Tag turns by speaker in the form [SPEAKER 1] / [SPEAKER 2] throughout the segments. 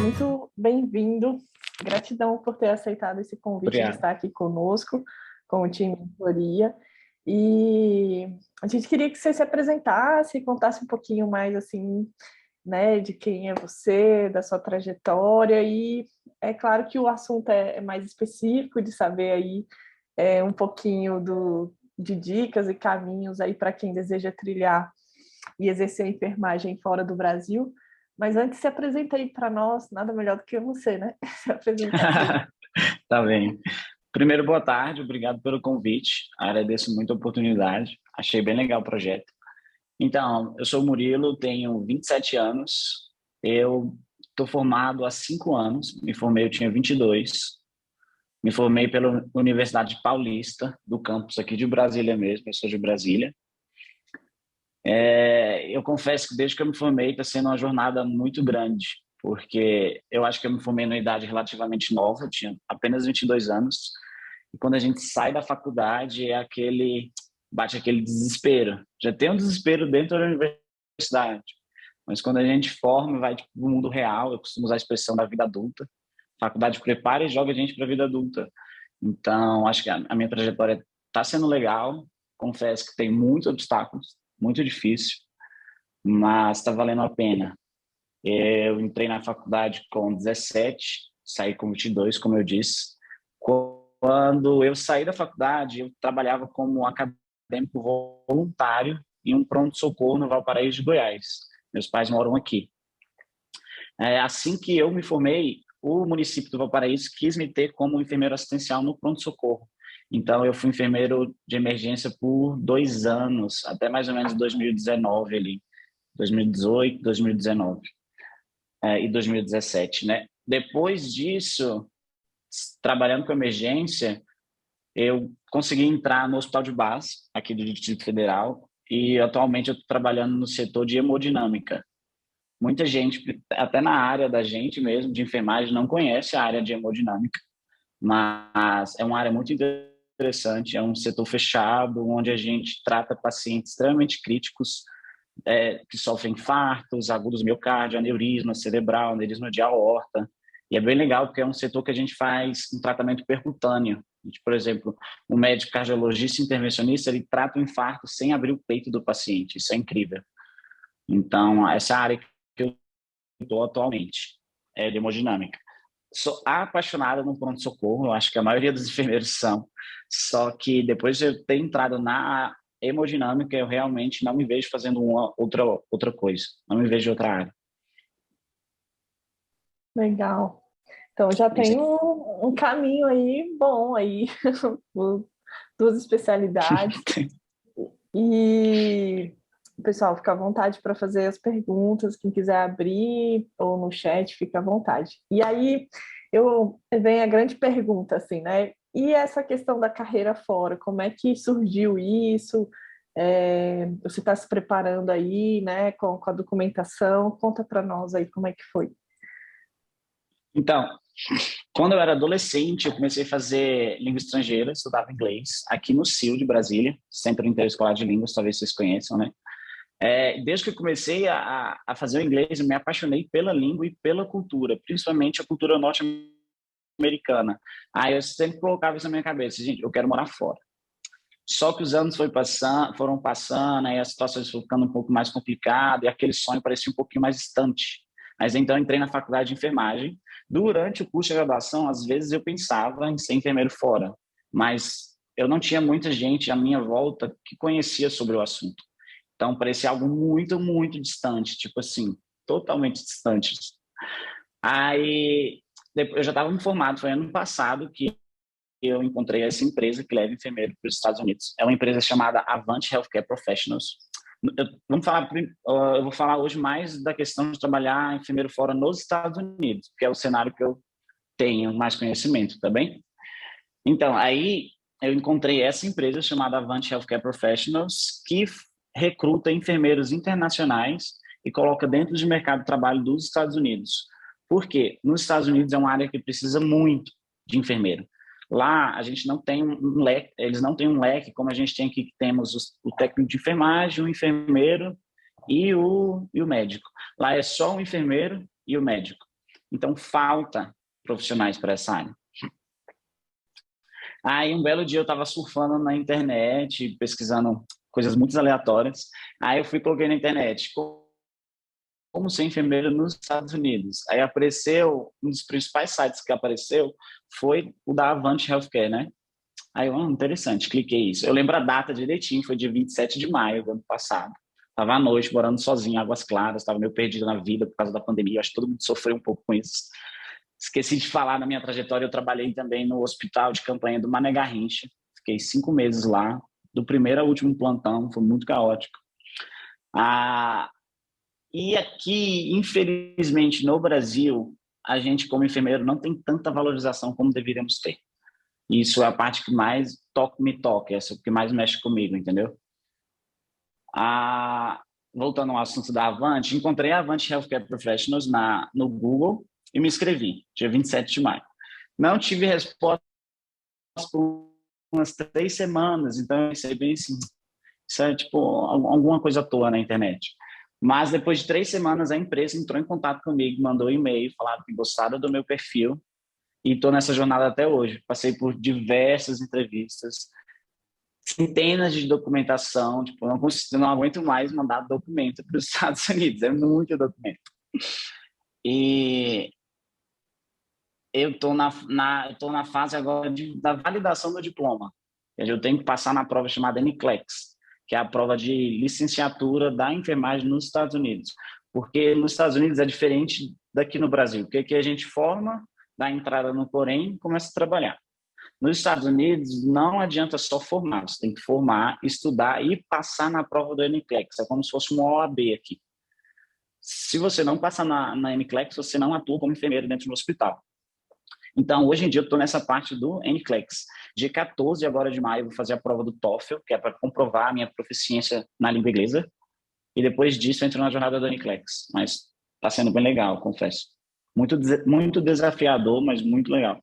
[SPEAKER 1] muito bem-vindo. Gratidão por ter aceitado esse convite
[SPEAKER 2] Obrigado.
[SPEAKER 1] de estar aqui conosco, com o time de mentoria. E a gente queria que você se apresentasse, contasse um pouquinho mais, assim, né, de quem é você, da sua trajetória. E é claro que o assunto é mais específico, de saber aí um pouquinho de dicas e caminhos aí para quem deseja trilhar e exercer a enfermagem fora do Brasil. Mas antes, se apresenta aí para nós, nada melhor do que você, né? Se apresentar para gente.
[SPEAKER 2] Tá bem. Primeiro, boa tarde, obrigado pelo convite. Agradeço muito a oportunidade. Achei bem legal o projeto. Então, eu sou o Murilo, tenho 27 anos. Eu estou formado há 5 anos. Me formei, eu tinha 22. Me formei pela Universidade Paulista, do campus aqui de Brasília mesmo. Eu sou de Brasília. Eu confesso que desde que eu me formei está sendo uma jornada muito grande, porque eu acho que eu me formei numa idade relativamente nova, eu tinha apenas 22 anos, e quando a gente sai da faculdade bate aquele desespero. Já tem um desespero dentro da universidade, mas quando a gente forma, vai para o mundo real, eu costumo usar a expressão da vida adulta, a faculdade prepara e joga a gente para a vida adulta. Então, acho que a minha trajetória está sendo legal, confesso que tem muitos obstáculos, muito difícil, mas está valendo a pena. Eu entrei na faculdade com 17, saí com 22, como eu disse. Quando eu saí da faculdade, eu trabalhava como acadêmico voluntário em um pronto-socorro no Valparaíso de Goiás. Meus pais moram aqui. Assim que eu me formei, o município do Valparaíso quis me ter como enfermeiro assistencial no pronto-socorro. Então, eu fui enfermeiro de emergência por 2 anos, até mais ou menos 2019 ali, 2018, 2019 e 2017, né? Depois disso, trabalhando com emergência, eu consegui entrar no Hospital de Base, aqui do Distrito Federal, e atualmente eu estou trabalhando no setor de hemodinâmica. Muita gente, até na área da gente mesmo, de enfermagem, não conhece a área de hemodinâmica, mas é uma área muito interessante, é um setor fechado, onde a gente trata pacientes extremamente críticos, que sofrem infartos, agudos do miocárdio, aneurisma cerebral, aneurisma de aorta, e é bem legal porque é um setor que a gente faz um tratamento percutâneo. Por exemplo, um médico cardiologista intervencionista, ele trata o infarto sem abrir o peito do paciente, isso é incrível. Então, essa área que eu estou atualmente é de hemodinâmica. Sou apaixonada no pronto-socorro, eu acho que a maioria dos enfermeiros são, só que depois de eu ter entrado na hemodinâmica, eu realmente não me vejo fazendo outra coisa, não me vejo em outra área.
[SPEAKER 1] Legal. Então, já tem um caminho aí bom aí, duas especialidades. E, pessoal, fica à vontade para fazer as perguntas, quem quiser abrir ou no chat, fica à vontade. E aí, vem a grande pergunta, assim, né? E essa questão da carreira fora, como é que surgiu isso? Você está se preparando aí, né, com a documentação? Conta para nós aí como é que foi.
[SPEAKER 2] Então, quando eu era adolescente, eu comecei a fazer língua estrangeira, estudava inglês, aqui no CIL de Brasília, Centro Interescolar de Línguas, talvez vocês conheçam, né? Desde que eu comecei a fazer o inglês, eu me apaixonei pela língua e pela cultura, principalmente a cultura norte-americana. Aí eu sempre colocava isso na minha cabeça, gente, eu quero morar fora. Só que os anos foram passando, aí as situações foram ficando um pouco mais complicadas, e aquele sonho parecia um pouquinho mais distante. Mas então eu entrei na faculdade de enfermagem. Durante o curso de graduação, às vezes eu pensava em ser enfermeiro fora, mas eu não tinha muita gente à minha volta que conhecia sobre o assunto. Então parecia algo muito, muito distante, tipo assim, totalmente distante. Aí eu já estava me formado, foi ano passado que eu encontrei essa empresa que leva enfermeiro para os Estados Unidos. É uma empresa chamada Avant Healthcare Professionals. Eu vou falar hoje mais da questão de trabalhar enfermeiro fora nos Estados Unidos, que é o cenário que eu tenho mais conhecimento, tá bem? Então, aí eu encontrei essa empresa chamada Avant Healthcare Professionals, que recruta enfermeiros internacionais e coloca dentro do mercado de trabalho dos Estados Unidos. Por quê? Nos Estados Unidos é uma área que precisa muito de enfermeiro. Lá a gente não tem um leque, eles não têm um leque como a gente tem aqui, que temos o técnico de enfermagem, o enfermeiro e o médico. Lá é só o enfermeiro e o médico. Então, falta profissionais para essa área. Aí, um belo dia, eu estava surfando na internet, pesquisando coisas muito aleatórias. Aí, eu coloquei na internet como ser enfermeiro nos Estados Unidos. Aí, apareceu, um dos principais sites que apareceu foi o da Avante Healthcare, né? Aí, interessante, cliquei isso. Eu lembro a data direitinho, foi dia 27 de maio do ano passado. Estava à noite, morando sozinho, Águas Claras, estava meio perdido na vida por causa da pandemia. Acho que todo mundo sofreu um pouco com isso. Esqueci de falar, na minha trajetória, eu trabalhei também no hospital de campanha do Mané Garrincha. Fiquei 5 meses lá, do primeiro ao último plantão, foi muito caótico. E aqui, infelizmente, no Brasil, a gente, como enfermeiro, não tem tanta valorização como deveríamos ter. Isso é a parte que mais me toca, essa que mais mexe comigo, entendeu? Voltando ao assunto da Avante, encontrei a Avante Healthcare Professionals no Google e me inscrevi, dia 27 de maio. Não tive resposta por umas 3 semanas, então eu pensei bem assim, isso é tipo alguma coisa à toa na internet. Mas depois de 3 semanas, a empresa entrou em contato comigo, mandou um e-mail, falaram que gostaram do meu perfil e estou nessa jornada até hoje. Passei por diversas entrevistas, centenas de documentação, tipo, eu não aguento mais mandar documento para os Estados Unidos, é muito documento. E eu estou na fase agora da validação do diploma. Eu tenho que passar na prova chamada NCLEX, que é a prova de licenciatura da enfermagem nos Estados Unidos. Porque nos Estados Unidos é diferente daqui no Brasil, porque aqui a gente forma, dá entrada no Corém e começa a trabalhar. Nos Estados Unidos, não adianta só formar, você tem que formar, estudar e passar na prova do NCLEX. É como se fosse uma OAB aqui. Se você não passar na NCLEX, você não atua como enfermeiro dentro do hospital. Então, hoje em dia, eu estou nessa parte do NCLEX. Dia 14 agora de maio, eu vou fazer a prova do TOEFL, que é para comprovar a minha proficiência na língua inglesa. E depois disso, eu entro na jornada do NCLEX. Mas está sendo bem legal, confesso. Muito desafiador, mas muito legal.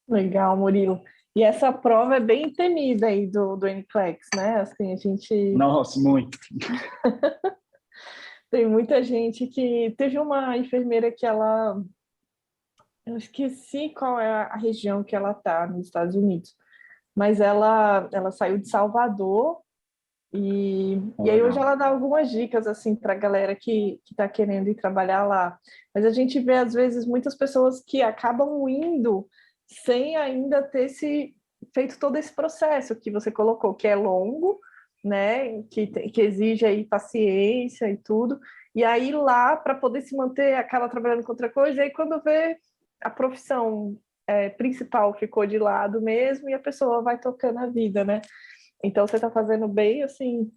[SPEAKER 1] Legal, Murilo. E essa prova é bem temida aí do NCLEX, né? Assim, a gente...
[SPEAKER 2] Nossa, muito.
[SPEAKER 1] Tem muita gente que... Teve uma enfermeira que ela... Eu esqueci qual é a região que ela está nos Estados Unidos, mas ela saiu de Salvador e aí hoje ela dá algumas dicas assim para a galera que está querendo ir trabalhar lá. Mas a gente vê às vezes muitas pessoas que acabam indo sem ainda ter feito todo esse processo que você colocou, que é longo, né? Que exige aí paciência e tudo. E aí lá para poder se manter acaba trabalhando com outra coisa. E aí quando vê a profissão principal ficou de lado mesmo e a pessoa vai tocando a vida, né? Então você está fazendo bem assim,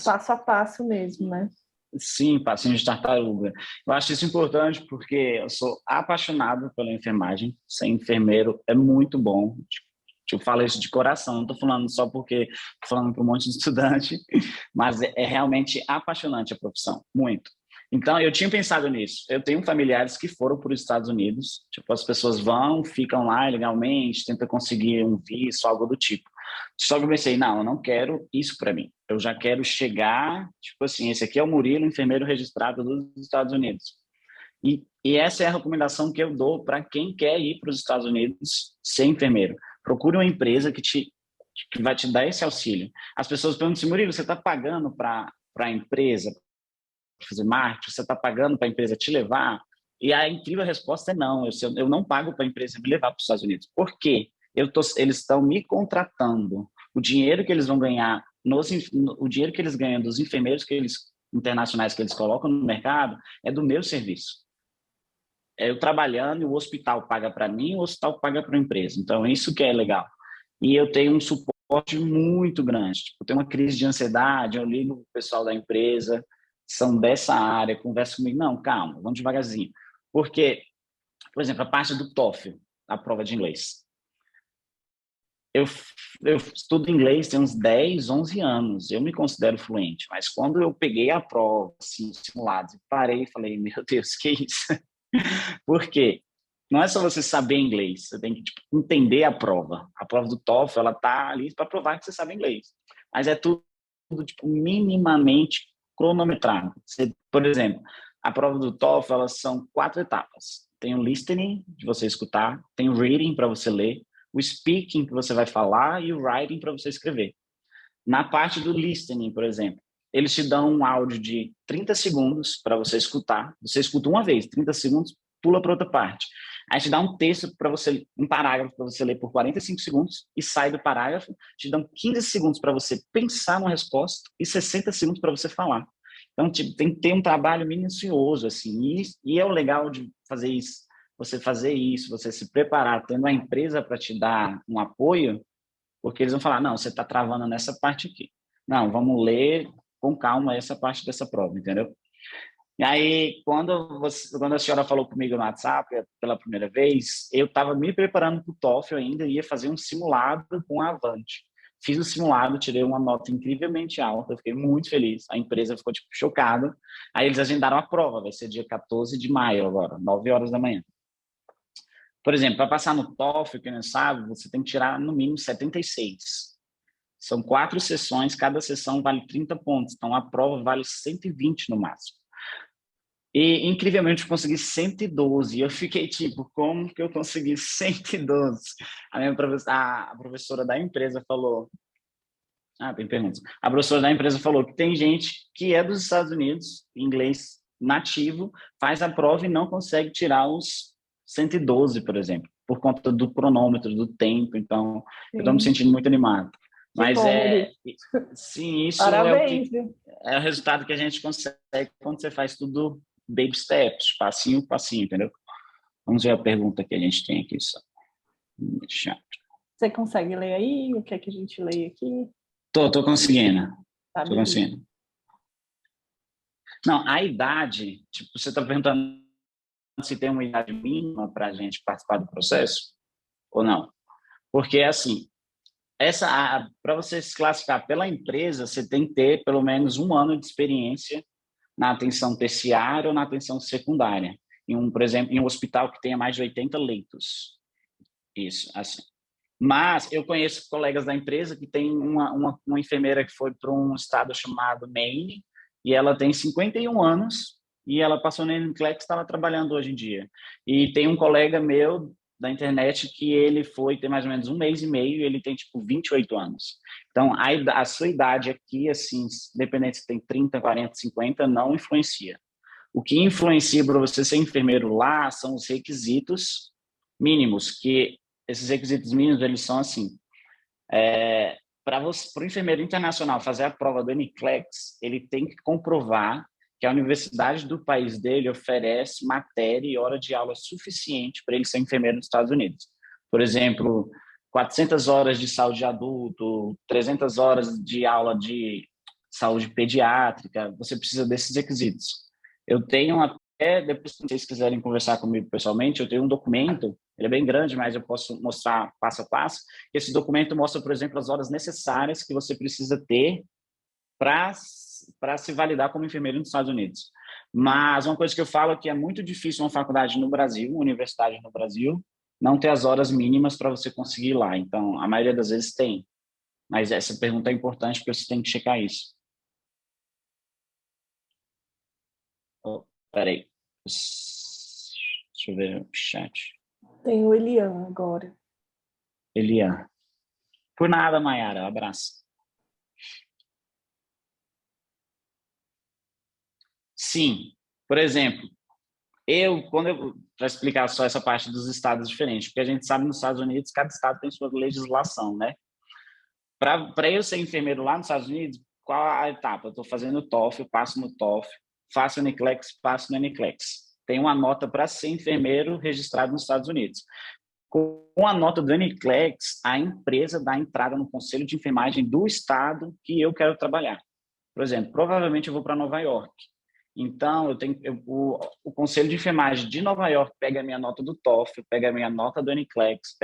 [SPEAKER 1] passo a passo mesmo, né?
[SPEAKER 2] Sim, passinho de tartaruga. Eu acho isso importante porque eu sou apaixonado pela enfermagem. Ser enfermeiro é muito bom. Eu falo isso de coração, não estou falando só porque estou falando para um monte de estudante, mas é realmente apaixonante a profissão, muito. Então, eu tinha pensado nisso. Eu tenho familiares que foram para os Estados Unidos, tipo, as pessoas vão, ficam lá legalmente, tentam conseguir um visto, algo do tipo. Só que eu pensei, não, eu não quero isso para mim. Eu já quero chegar, tipo assim, esse aqui é o Murilo, enfermeiro registrado dos Estados Unidos. E essa é a recomendação que eu dou para quem quer ir para os Estados Unidos ser enfermeiro. Procure uma empresa que vai te dar esse auxílio. As pessoas perguntam assim, Murilo, você está pagando para a empresa fazer marketing? Você está pagando para a empresa te levar? E a incrível resposta é não. Eu não pago para a empresa me levar para os Estados Unidos. Por quê? Eles estão me contratando. O dinheiro que eles vão ganhar, o dinheiro que eles ganham dos enfermeiros internacionais que eles colocam no mercado é do meu serviço. É eu trabalhando e o hospital paga para mim, o hospital paga para a empresa. Então, isso que é legal. E eu tenho um suporte muito grande. Tipo, eu tenho uma crise de ansiedade, eu ligo o pessoal da empresa, são dessa área, conversa comigo. Não, calma, vamos devagarzinho. Porque, por exemplo, a parte do TOEFL, a prova de inglês. Eu estudo inglês tem uns 10, 11 anos. Eu me considero fluente, mas quando eu peguei a prova, assim, simulados, e parei e falei, meu Deus, que isso? Por quê? Não é só você saber inglês, você tem que entender a prova. A prova do TOEFL, ela tá ali para provar que você sabe inglês. Mas é tudo minimamente cronometrado. Por exemplo, A prova do TOEFL, elas são 4 etapas. Tem o listening, de você escutar, tem o reading, para você ler, o speaking, que você vai falar, e o writing, para você escrever. Na parte do listening, por exemplo, eles te dão um áudio de 30 segundos para você escutar. Você escuta uma vez, 30 segundos, pula para outra parte. Aí te dá um texto para você, um parágrafo para você ler por 45 segundos e sai do parágrafo. Te dão 15 segundos para você pensar numa resposta e 60 segundos para você falar. Então, tipo, tem que ter um trabalho minucioso, assim. E é o legal de fazer isso, você se preparar, tendo a empresa para te dar um apoio, porque eles vão falar, não, você está travando nessa parte aqui. Não, vamos ler com calma essa parte dessa prova, entendeu? E aí, quando a senhora falou comigo no WhatsApp pela primeira vez, eu estava me preparando para o TOEFL ainda, ia fazer um simulado com a Avante. Fiz o simulado, tirei uma nota incrivelmente alta, eu fiquei muito feliz. A empresa ficou tipo, chocada. Aí eles agendaram a prova, vai ser dia 14 de maio agora, 9 horas da manhã. Por exemplo, para passar no TOEFL, quem não sabe, você tem que tirar no mínimo 76. São 4 sessões, cada sessão vale 30 pontos, então a prova vale 120 no máximo. E, incrivelmente, eu consegui 112. E eu fiquei tipo, como que eu consegui 112? A professora da empresa falou... Ah, tem perguntas. A professora da empresa falou que tem gente que é dos Estados Unidos, inglês nativo, faz a prova e não consegue tirar os 112, por exemplo, por conta do cronômetro, do tempo. Então, eu estou me sentindo muito animado.
[SPEAKER 1] Que
[SPEAKER 2] Mas
[SPEAKER 1] bom, Guri.
[SPEAKER 2] sim, isso
[SPEAKER 1] Parabéns.
[SPEAKER 2] é o resultado que a gente consegue quando você faz tudo baby steps, passinho, passinho, entendeu? Vamos ver a pergunta que a gente tem aqui só.
[SPEAKER 1] Você consegue ler aí? O que é que a gente lê aqui?
[SPEAKER 2] Tô conseguindo.
[SPEAKER 1] Tá,
[SPEAKER 2] Tô conseguindo. Não, a idade, tipo, você está perguntando se tem uma idade mínima para a gente participar do processo ou não? Porque, assim, para você se classificar pela empresa, você tem que ter pelo menos 1 ano de experiência na atenção terciária ou na atenção secundária. Por exemplo, em um hospital que tenha mais de 80 leitos. Isso, assim. Mas eu conheço colegas da empresa que tem uma enfermeira que foi para um estado chamado Maine e ela tem 51 anos e ela passou na NCLEX e estava trabalhando hoje em dia. E tem um colega meu da internet que ele foi ter mais ou menos 1 mês e meio e ele tem tipo 28 anos. Então, a sua idade aqui, assim, independente se tem 30, 40, 50, não influencia. O que influencia para você ser enfermeiro lá são os requisitos mínimos, que esses requisitos mínimos, eles são assim, para o enfermeiro internacional fazer a prova do NCLEX, ele tem que comprovar que a universidade do país dele oferece matéria e hora de aula suficiente para ele ser enfermeiro nos Estados Unidos. Por exemplo, 400 horas de saúde adulto, 300 horas de aula de saúde pediátrica, você precisa desses requisitos. Eu tenho até, depois se vocês quiserem conversar comigo pessoalmente, eu tenho um documento, ele é bem grande, mas eu posso mostrar passo a passo. Esse documento mostra, por exemplo, as horas necessárias que você precisa ter para se validar como enfermeiro nos Estados Unidos. Mas uma coisa que eu falo é que é muito difícil uma faculdade no Brasil, uma universidade no Brasil, não ter as horas mínimas para você conseguir ir lá. Então, a maioria das vezes tem. Mas essa pergunta é importante porque você tem que checar isso. Oh, peraí. Deixa eu ver o chat.
[SPEAKER 1] Tem o Elian agora.
[SPEAKER 2] Elian. Por nada, Mayara. Um abraço. Sim. Por exemplo, para explicar só essa parte dos estados diferentes, porque a gente sabe nos Estados Unidos, cada estado tem sua legislação, né? Para eu ser enfermeiro lá nos Estados Unidos, qual a etapa? Eu estou fazendo o TOEFL, passo no TOEFL, faço o NCLEX, passo no NCLEX. Tem uma nota para ser enfermeiro registrado nos Estados Unidos. Com a nota do NCLEX, a empresa dá entrada no conselho de enfermagem do estado que eu quero trabalhar. Por exemplo, provavelmente eu vou para Nova York. Então, o conselho de enfermagem de Nova York pega a minha nota do TOEFL, pega a minha nota do NCLEX,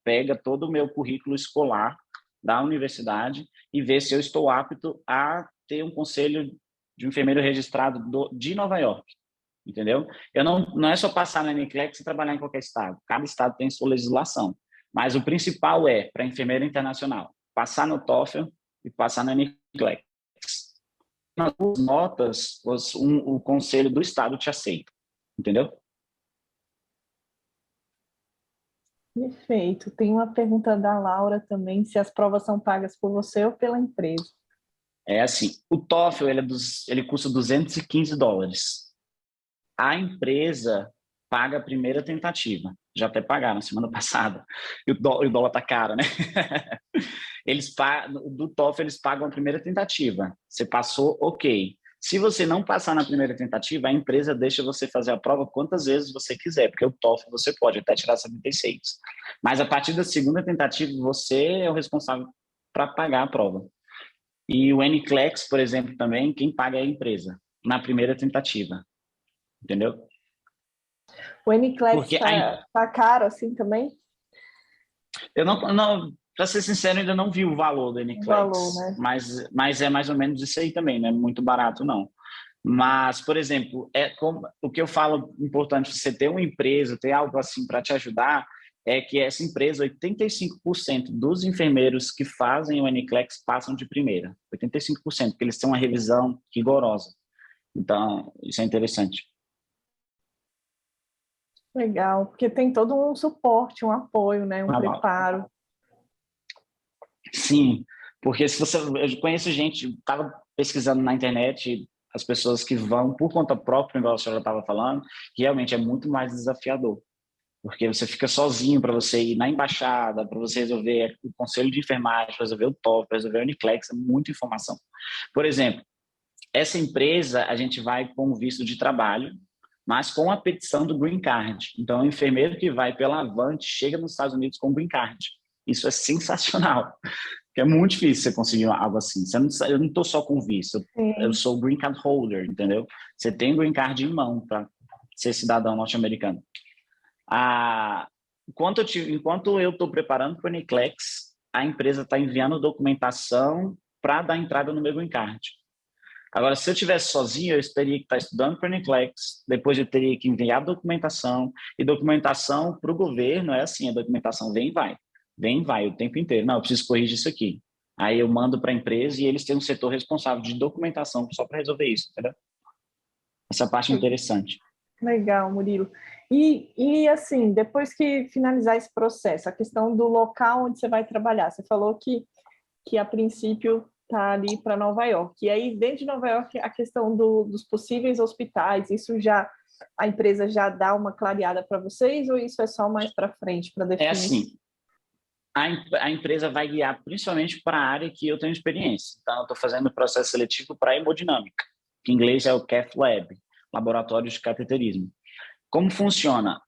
[SPEAKER 2] pega todo o meu currículo escolar da universidade e vê se eu estou apto a ter um conselho de enfermeiro registrado de Nova York. Entendeu? Não é só passar na NCLEX e trabalhar em qualquer estado. Cada estado tem sua legislação. Mas o principal para enfermeiro internacional, passar no TOEFL e passar na NCLEX. as notas, o conselho do estado te aceita, entendeu?
[SPEAKER 1] Perfeito. Tem uma pergunta da Laura também, se as provas são pagas por você ou pela empresa.
[SPEAKER 2] É assim, o TOEFL ele custa US$ 215. A empresa paga a primeira tentativa. Já até pagaram semana passada. E o dólar tá caro, né? Do TOEFL eles pagam a primeira tentativa. Você passou, ok. Se você não passar na primeira tentativa, a empresa deixa você fazer a prova quantas vezes você quiser, porque o TOEFL você pode até tirar 76. Mas a partir da segunda tentativa, você é o responsável para pagar a prova. E o NCLEX, por exemplo, também, quem paga é a empresa, na primeira tentativa. Entendeu?
[SPEAKER 1] O NCLEX
[SPEAKER 2] Porque
[SPEAKER 1] tá caro assim também?
[SPEAKER 2] eu não para ser sincero, ainda não vi o valor do
[SPEAKER 1] O valor,
[SPEAKER 2] NCLEX,
[SPEAKER 1] né?
[SPEAKER 2] mas é mais ou menos isso aí também, não é muito barato, não. Mas, por exemplo, o que eu falo importante você ter uma empresa, ter algo assim para te ajudar, é que essa empresa, 85% dos enfermeiros que fazem o NCLEX passam de primeira. 85%, porque eles têm uma revisão rigorosa. Então, isso é interessante.
[SPEAKER 1] Legal, porque tem todo um suporte, um apoio, né? Um preparo.
[SPEAKER 2] Sim, porque se você, eu conheço gente, estava pesquisando na internet, as pessoas que vão por conta própria, igual a senhora estava falando, que realmente é muito mais desafiador, porque você fica sozinho para você ir na embaixada, para você resolver o conselho de enfermagem, resolver o TOEFL, resolver o NCLEX, é muita informação. Por exemplo, essa empresa a gente vai com o visto de trabalho, mas com a petição do Green Card. Então, o enfermeiro que vai pela Avante chega nos Estados Unidos com o Green Card. Isso é sensacional. Porque é muito difícil você conseguir algo assim. Eu não estou só com visto, eu
[SPEAKER 1] Sim.
[SPEAKER 2] sou green card holder, entendeu? Você tem green card em mão para ser cidadão norte-americano. Enquanto eu estou preparando para o NCLEX, a empresa está enviando documentação para dar entrada no meu green card. Agora, se eu estivesse sozinho, eu teria que estar estudando para o NCLEX, depois eu teria que enviar documentação, e documentação para o governo é assim, a documentação vem e vai o tempo inteiro. Não, eu preciso corrigir isso aqui. Aí eu mando para a empresa e eles têm um setor responsável de documentação só para resolver isso, entendeu? Essa parte é interessante.
[SPEAKER 1] Legal, Murilo. E assim, depois que finalizar esse processo, a questão do local onde você vai trabalhar, você falou que a princípio está ali para Nova York. E aí, dentro de Nova York, a questão dos possíveis hospitais, isso já a empresa já dá uma clareada para vocês ou isso é só mais para frente, para
[SPEAKER 2] É
[SPEAKER 1] definir?
[SPEAKER 2] assim, a empresa vai guiar principalmente para a área que eu tenho experiência. Então, eu estou fazendo o processo seletivo para hemodinâmica, que em inglês é o Cath Lab, Laboratório de Cateterismo. Como funciona?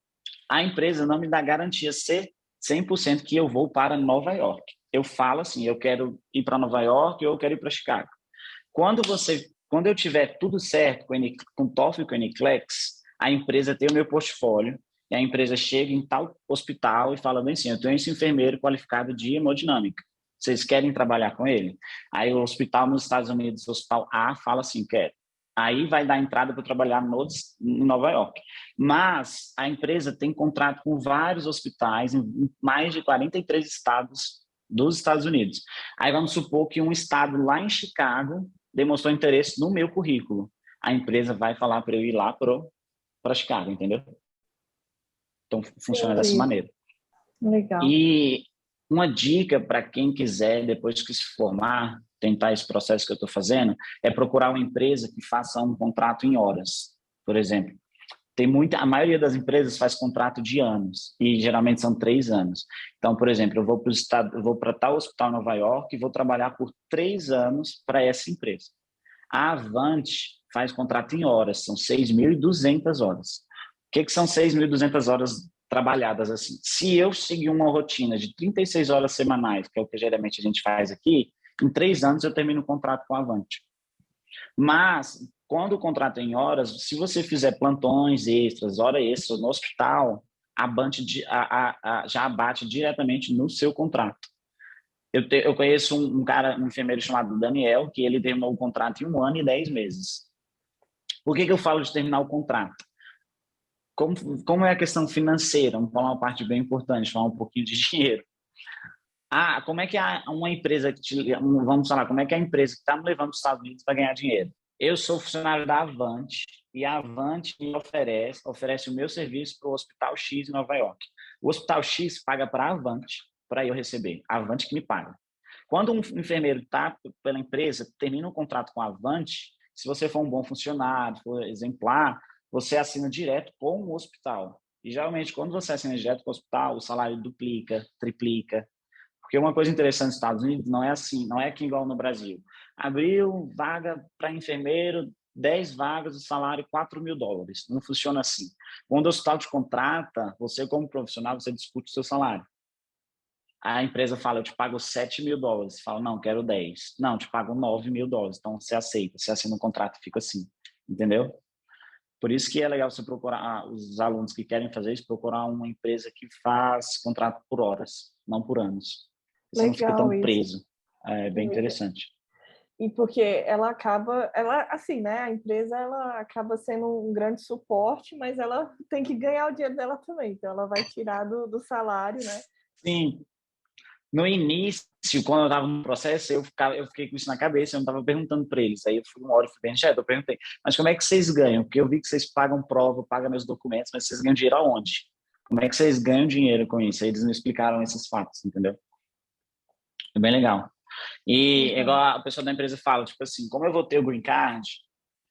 [SPEAKER 2] A empresa não me dá garantia 100% que eu vou para Nova York. Eu falo assim, eu quero ir para Nova York ou eu quero ir para Chicago. Quando eu tiver tudo certo com o TOEFL e com o NCLEX, a empresa tem o meu portfólio e a empresa chega em tal hospital e fala bem assim, eu tenho esse enfermeiro qualificado de hemodinâmica. Vocês querem trabalhar com ele? Aí o hospital nos Estados Unidos, o hospital A, fala assim, quero. Aí vai dar entrada para trabalhar em Nova York. Mas a empresa tem contrato com vários hospitais em mais de 43 estados dos Estados Unidos. Aí vamos supor que um estado lá em Chicago demonstrou interesse no meu currículo. A empresa vai falar para eu ir lá para Chicago, entendeu? Então funciona dessa
[SPEAKER 1] Entendi.
[SPEAKER 2] maneira.
[SPEAKER 1] Legal.
[SPEAKER 2] E uma dica para quem quiser, depois que se formar, tentar esse processo que eu estou fazendo, é procurar uma empresa que faça um contrato em horas. Por exemplo, a maioria das empresas faz contrato de anos e geralmente são 3 anos. Então, por exemplo, eu vou para tal hospital em Nova York e vou trabalhar por 3 anos para essa empresa. A Avante faz contrato em horas, são 6.200 horas. O que são 6.200 horas trabalhadas assim? Se eu seguir uma rotina de 36 horas semanais, que é o que geralmente a gente faz aqui, em 3 anos eu termino o contrato com a Avante. Mas, quando o contrato é em horas, se você fizer plantões extras, hora extra no hospital, já abate diretamente no seu contrato. Eu conheço um enfermeiro chamado Daniel, que ele terminou o contrato em 1 ano e 10 meses. Por que eu falo de terminar o contrato? Como é a questão financeira? Vamos falar uma parte bem importante, falar um pouquinho de dinheiro. Como é que uma empresa vamos falar, como é que a empresa que está me levando para os Estados Unidos para ganhar dinheiro? Eu sou funcionário da Avante e a Avante me oferece o meu serviço para o Hospital X em Nova York. O Hospital X paga para a Avante para eu receber. A Avante que me paga. Quando um enfermeiro está pela empresa, termina um contrato com a Avante, se você for um bom funcionário, for exemplar, você assina direto com o hospital. E geralmente, quando você assina direto com o hospital, o salário duplica, triplica. Porque uma coisa interessante nos Estados Unidos não é assim, não é aqui igual no Brasil. Abriu vaga para enfermeiro, 10 vagas, o salário $4.000. Não funciona assim. Quando o hospital te contrata, você como profissional, você discute o seu salário. A empresa fala, eu te pago $7.000. Você fala, não, quero 10. Não, eu te pago $9.000. Então, você aceita. Você assina um contrato e fica assim. Entendeu? Por isso que é legal você procurar, os alunos que querem fazer isso, procurar uma empresa que faz contrato por horas, não por anos. Você não fica
[SPEAKER 1] Legal
[SPEAKER 2] tão
[SPEAKER 1] isso.
[SPEAKER 2] preso. É bem interessante.
[SPEAKER 1] E porque ela acaba, ela assim, né? A empresa ela acaba sendo um grande suporte, mas ela tem que ganhar o dinheiro dela também. Então ela vai tirar do salário, né?
[SPEAKER 2] Sim. No início, quando eu estava no processo, eu fiquei com isso na cabeça, eu não estava perguntando para eles. Aí eu fui uma hora e fui bem eu perguntei, mas como é que vocês ganham? Porque eu vi que vocês pagam prova, pagam meus documentos, mas vocês ganham dinheiro aonde? Como é que vocês ganham dinheiro com isso? Aí eles me explicaram esses fatos, entendeu? É bem legal. E igual a pessoa da empresa fala, tipo assim, como eu vou ter o green card,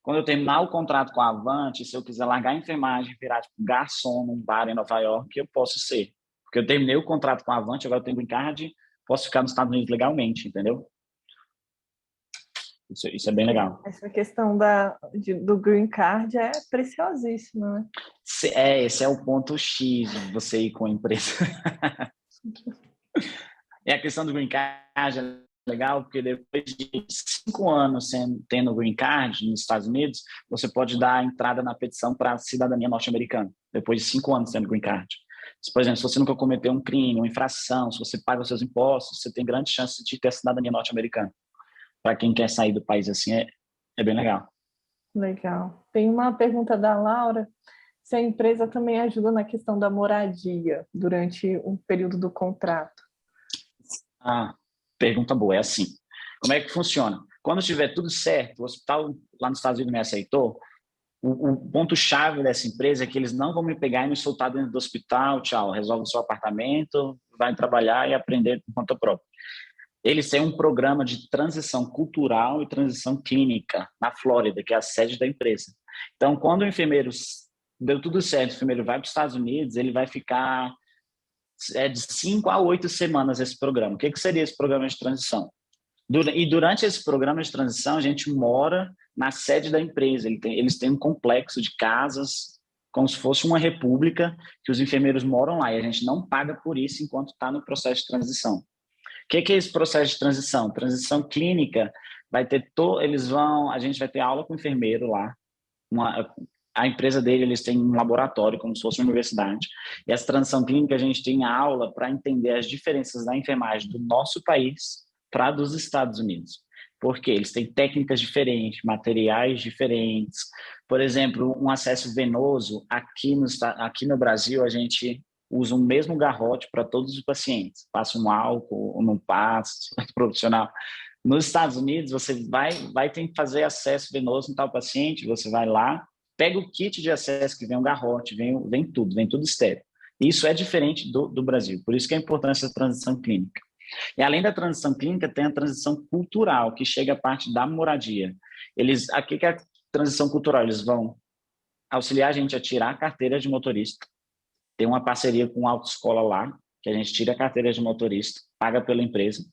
[SPEAKER 2] quando eu terminar o contrato com a Avante, se eu quiser largar a enfermagem e virar tipo, garçom num bar em Nova York, eu posso ser. Porque eu terminei o contrato com a Avante, agora eu tenho green card, posso ficar nos Estados Unidos legalmente, entendeu? Isso é bem legal.
[SPEAKER 1] Essa questão do green card é preciosíssima, né?
[SPEAKER 2] Esse é o ponto X de você ir com a empresa. E a questão do green card é legal, porque depois de 5 anos tendo green card nos Estados Unidos, você pode dar a entrada na petição para a cidadania norte-americana, depois de 5 anos tendo green card. Por exemplo, se você nunca cometeu um crime, uma infração, se você paga os seus impostos, você tem grande chance de ter a cidadania norte-americana. Para quem quer sair do país assim, é bem legal.
[SPEAKER 1] Legal. Tem uma pergunta da Laura, se a empresa também ajuda na questão da moradia durante um período do contrato.
[SPEAKER 2] Ah, pergunta boa, é assim. Como é que funciona? Quando estiver tudo certo, o hospital lá nos Estados Unidos me aceitou, o ponto-chave dessa empresa é que eles não vão me pegar e me soltar dentro do hospital, tchau, resolve o seu apartamento, vai trabalhar e aprender por conta própria. Eles têm um programa de transição cultural e transição clínica na Flórida, que é a sede da empresa. Então, quando o enfermeiro deu tudo certo, o enfermeiro vai para os Estados Unidos, ele vai ficar de 5 a 8 semanas esse programa. O que seria esse programa de transição? E durante esse programa de transição, a gente mora na sede da empresa. Eles têm um complexo de casas, como se fosse uma república, que os enfermeiros moram lá. E a gente não paga por isso enquanto está no processo de transição. O que é esse processo de transição? Transição clínica, a gente vai ter aula com o enfermeiro lá. A empresa dele, eles têm um laboratório, como se fosse uma universidade. E essa transição clínica, a gente tem aula para entender as diferenças da enfermagem do nosso país para dos Estados Unidos. Porque eles têm técnicas diferentes, materiais diferentes. Por exemplo, um acesso venoso, aqui no Brasil, a gente usa o mesmo garrote para todos os pacientes. Passa um álcool ou não passa, profissional. Nos Estados Unidos, você vai ter que fazer acesso venoso em tal paciente, você vai lá, pega o kit de acesso que vem um garrote, vem tudo estéreo. Isso é diferente do Brasil, por isso que é a importância da transição clínica. E além da transição clínica, tem a transição cultural, que chega a parte da moradia. Aqui que é a transição cultural, eles vão auxiliar a gente a tirar a carteira de motorista, tem uma parceria com a autoescola lá, que a gente tira a carteira de motorista, paga pela empresa,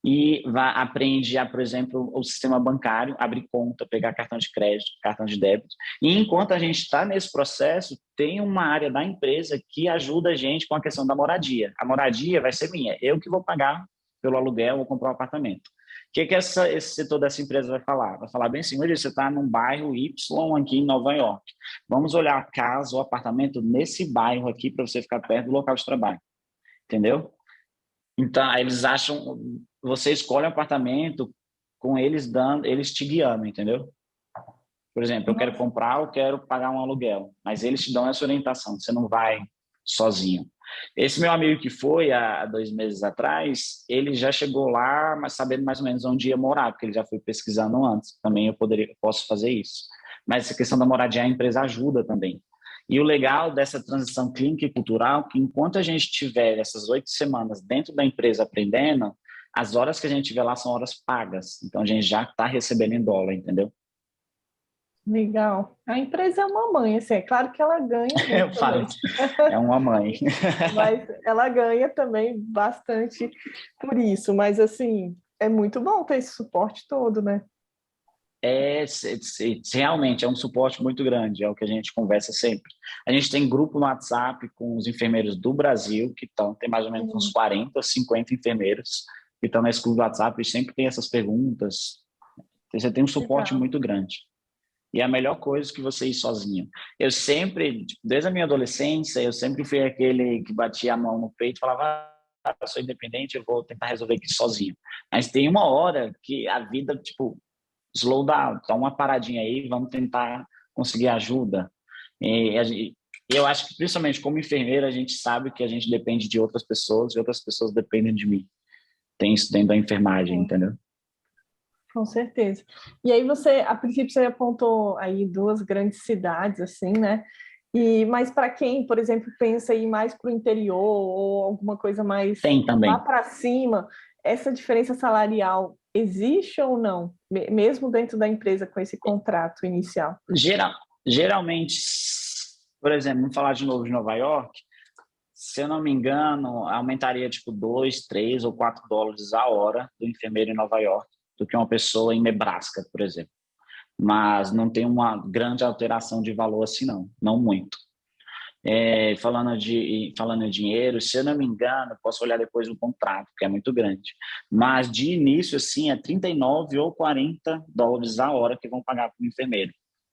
[SPEAKER 2] e aprende a, por exemplo, o sistema bancário, abrir conta, pegar cartão de crédito, cartão de débito. E enquanto a gente está nesse processo, tem uma área da empresa que ajuda a gente com a questão da moradia. A moradia vai ser minha, eu que vou pagar pelo aluguel ou comprar um apartamento. O que esse setor dessa empresa vai falar? Vai falar bem assim, você está num bairro Y aqui em Nova York. Vamos olhar a casa ou apartamento nesse bairro aqui para você ficar perto do local de trabalho. Entendeu? Então, eles acham, você escolhe um apartamento com eles te guiando, entendeu? Por exemplo, eu quero comprar, eu quero pagar um aluguel, mas eles te dão essa orientação, você não vai sozinho. Esse meu amigo que foi há 2 meses atrás, ele já chegou lá, mas sabendo mais ou menos onde ia morar, porque ele já foi pesquisando antes. Também posso fazer isso. Mas essa questão da moradia, a empresa ajuda também. E o legal dessa transição clínica e cultural, que enquanto a gente tiver essas 8 semanas dentro da empresa aprendendo, as horas que a gente tiver lá são horas pagas. Então a gente já está recebendo em dólar, entendeu?
[SPEAKER 1] Legal. A empresa é uma mãe, assim, é claro que ela ganha
[SPEAKER 2] Eu
[SPEAKER 1] muito
[SPEAKER 2] falo,
[SPEAKER 1] também,
[SPEAKER 2] é uma mãe.
[SPEAKER 1] mas ela ganha também bastante por isso. Mas, assim, é muito bom ter esse suporte todo, né?
[SPEAKER 2] Realmente é um suporte muito grande, é o que a gente conversa sempre. A gente tem grupo no WhatsApp com os enfermeiros do Brasil, tem mais ou menos uns
[SPEAKER 1] Sim,
[SPEAKER 2] 40, 50 enfermeiros que estão nesse grupo do WhatsApp e sempre tem essas perguntas. Você tem um suporte
[SPEAKER 1] legal.
[SPEAKER 2] muito grande. E é a melhor coisa que você ir sozinho. Eu sempre, tipo, desde a minha adolescência, eu sempre fui aquele que batia a mão no peito e falava, eu sou independente, eu vou tentar resolver aqui sozinho. Mas tem uma hora que a vida, tipo, slow down, dá uma paradinha aí, vamos tentar conseguir ajuda. Eu acho que, principalmente como enfermeira, a gente sabe que a gente depende de outras pessoas e outras pessoas dependem de mim. Tem isso dentro da enfermagem,
[SPEAKER 1] Sim,
[SPEAKER 2] entendeu?
[SPEAKER 1] com certeza. E aí a princípio, você apontou aí duas grandes cidades, assim, né? Mas para quem, por exemplo, pensa em ir mais para o interior ou alguma coisa mais
[SPEAKER 2] Tem
[SPEAKER 1] lá
[SPEAKER 2] também.
[SPEAKER 1] para cima, essa diferença salarial existe ou não? Mesmo dentro da empresa com esse contrato inicial?
[SPEAKER 2] Geral, geralmente, por exemplo, vamos falar de novo de Nova York, se eu não me engano, aumentaria tipo 2, 3 ou 4 dólares a hora do enfermeiro em Nova York do que uma pessoa em Nebraska, por exemplo. Mas não tem uma grande alteração de valor assim, não. Não muito. Falando em dinheiro, se eu não me engano, posso olhar depois o contrato, que é muito grande. Mas de início, assim, é 39 ou 40 dólares a hora que vão pagar para o enfermeiro.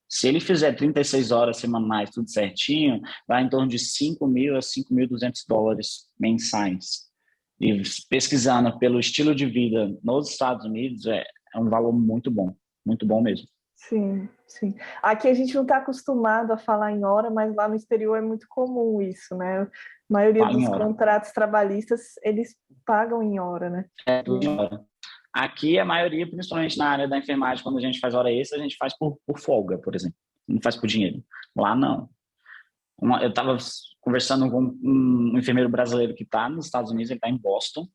[SPEAKER 2] Se ele fizer 36 horas semanais, tudo certinho, vai em torno de 5.000 a 5.200 dólares mensais. E pesquisando pelo estilo de vida nos Estados Unidos, é um valor muito bom mesmo.
[SPEAKER 1] Sim, sim. Aqui a gente não está acostumado a falar em hora, mas lá no exterior é muito comum isso, né? A maioria
[SPEAKER 2] Fala em
[SPEAKER 1] dos
[SPEAKER 2] hora.
[SPEAKER 1] contratos trabalhistas, eles pagam em hora, né?
[SPEAKER 2] É tudo em hora. Aqui, a maioria, principalmente na área da enfermagem, quando a gente faz hora extra, a gente faz por folga, por exemplo. Não faz por dinheiro. Lá, não. Eu estava conversando com um enfermeiro brasileiro que está nos Estados Unidos, ele está em Boston.